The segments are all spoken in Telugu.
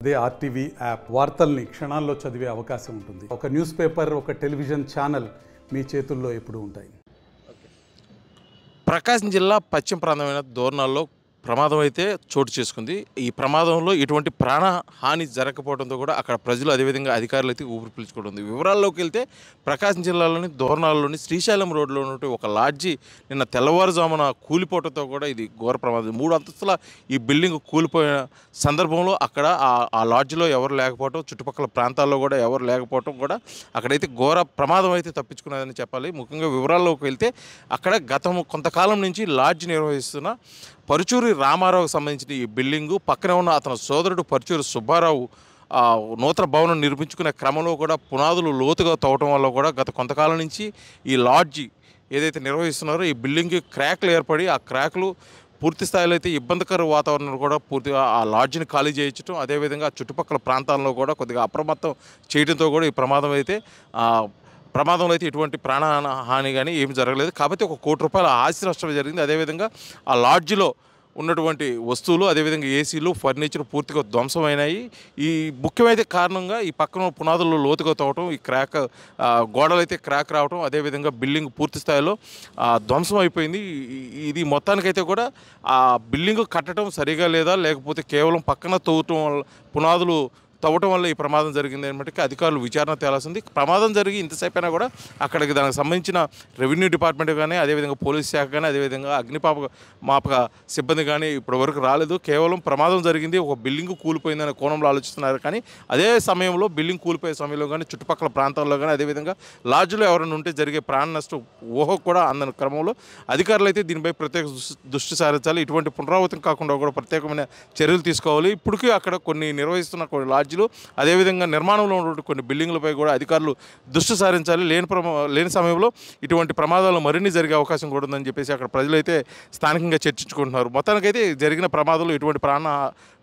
అదే ఆర్టీవీ యాప్ వార్తల్ని క్షణాల్లో చదివే అవకాశం ఉంటుంది. ఒక న్యూస్ పేపర్, ఒక టెలివిజన్ ఛానల్ మీ చేతుల్లో ఎప్పుడూ ఉంటాయి. ప్రకాశం జిల్లా పశ్చిమ ప్రాంతమైన దోర్నాల్లో ప్రమాదం అయితే చోటు చేసుకుంది. ఈ ప్రమాదంలో ఎటువంటి ప్రాణ హాని జరగకపోవడంతో కూడా అక్కడ ప్రజలు అదేవిధంగా అధికారులు అయితే ఊపిరి పీల్చుకోవడం ఉంది. వివరాల్లోకి వెళ్తే ప్రకాశం జిల్లాలోని దోర్నాల్లోని శ్రీశైలం రోడ్లో ఉన్నటువంటి ఒక లాడ్జి నిన్న తెల్లవారుజామున కూలిపోవడంతో కూడా ఇది ఘోర ప్రమాదం. 3 అంతస్తుల ఈ బిల్డింగ్ కూలిపోయిన సందర్భంలో అక్కడ ఆ లాడ్జిలో ఎవరు లేకపోవడం, చుట్టుపక్కల ప్రాంతాల్లో కూడా ఎవరు లేకపోవడం కూడా అక్కడైతే ఘోర ప్రమాదం అయితే తప్పించుకున్నదని చెప్పాలి. ముఖ్యంగా వివరాల్లోకి వెళ్తే అక్కడ కొంతకాలం నుంచి లాడ్జి నిర్వహిస్తున్న పరుచూరి రామారావుకు సంబంధించిన ఈ బిల్డింగు పక్కనే ఉన్న అతని సోదరుడు పరుచూరి సుబ్బారావు నూతన భవనం నిర్మించుకునే క్రమంలో కూడా పునాదులు లోతుగా తవ్వటం వల్ల కూడా గత కొంతకాలం నుంచి ఈ లాడ్జి ఏదైతే నిర్వహిస్తున్నారో ఈ బిల్డింగ్కి క్రాక్లు ఏర్పడి ఆ క్రాక్లు పూర్తి స్థాయిలో అయితే ఇబ్బందికర వాతావరణం కూడా పూర్తిగా ఆ లాడ్జిని ఖాళీ చేయించడం, అదేవిధంగా చుట్టుపక్కల ప్రాంతాల్లో కూడా కొద్దిగా అప్రమత్తం చేయడంతో కూడా ఈ ప్రమాదంలో అయితే ఎటువంటి ప్రాణహాని కానీ ఏమి జరగలేదు. కాబట్టి ఒక ₹1 కోటి ఆస్తి నష్టం జరిగింది. అదేవిధంగా ఆ లాడ్జిలో ఉన్నటువంటి వస్తువులు, అదేవిధంగా ఏసీలు, ఫర్నిచర్ పూర్తిగా ధ్వంసమైనాయి. ఈ ముఖ్యమైన కారణంగా ఈ పక్కన పునాదులు లోతుగా తవ్వటం, ఈ గోడలు అయితే క్రాక్ రావటం, అదేవిధంగా బిల్డింగ్ పూర్తి స్థాయిలో ధ్వంసం అయిపోయింది. ఇది మొత్తానికైతే కూడా ఆ బిల్డింగ్ కట్టడం సరిగా లేదా, లేకపోతే కేవలం పక్కన తవ్వటం వల్ల పునాదులు తవ్వటం వల్ల ఈ ప్రమాదం జరిగింది అన్నట్టుగా అధికారులు విచారణ తేలాల్సింది. ప్రమాదం జరిగి ఇంతసేపు అయినా కూడా అక్కడికి దానికి సంబంధించిన రెవెన్యూ డిపార్ట్మెంట్ కానీ, అదేవిధంగా పోలీస్ శాఖ కానీ, అదేవిధంగా అగ్నిమాపక సిబ్బంది కానీ ఇప్పటి వరకు రాలేదు. కేవలం ప్రమాదం జరిగింది, ఒక బిల్డింగ్ కూలిపోయిందనే కోణంలో ఆలోచిస్తున్నారు. కానీ అదే సమయంలో బిల్డింగ్ కూలిపోయే సమయంలో కానీ, చుట్టుపక్కల ప్రాంతాల్లో కానీ, అదేవిధంగా లాడ్జ్లో ఎవరైనా ఉంటే జరిగే ప్రాణ నష్టం ఊహకు కూడా అందని క్రమంలో అధికారులు అయితే దీనిపై ప్రత్యేక దృష్టి సారించాలి. ఇటువంటి పునరావృతం కాకుండా కూడా ప్రత్యేకమైన చర్యలు తీసుకోవాలి. ఇప్పటికీ అక్కడ కొన్ని నిర్వహిస్తున్న కొన్ని లాడ్జిలు, అదేవిధంగా నిర్మాణంలో ఉన్నటువంటి కొన్ని బిల్డింగ్లపై కూడా అధికారులు దృష్టి సారించాలి. లేని సమయంలో ఇటువంటి ప్రమాదాలు మరిన్ని జరిగే అవకాశం కూడా ఉందని చెప్పేసి అక్కడ ప్రజలైతే స్థానికంగా చర్చించుకుంటున్నారు. మొత్తానికైతే జరిగిన ప్రమాదంలో ఎటువంటి ప్రాణ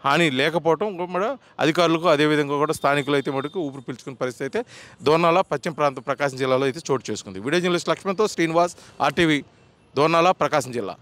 హాని లేకపోవడం కూడా అధికారులకు, అదేవిధంగా కూడా స్థానికులు అయితే మటుకు ఊపిరి పీల్చుకునే పరిస్థితి అయితే దోర్నాల పశ్చిమ ప్రాంతం ప్రకాశం జిల్లాలో అయితే చోటు చేసుకుంది. వీడియో జర్నలిస్ట్ లక్ష్మణ్తో శ్రీనివాస్, ఆర్టీవీ, దోర్నాల, ప్రకాశం జిల్లా.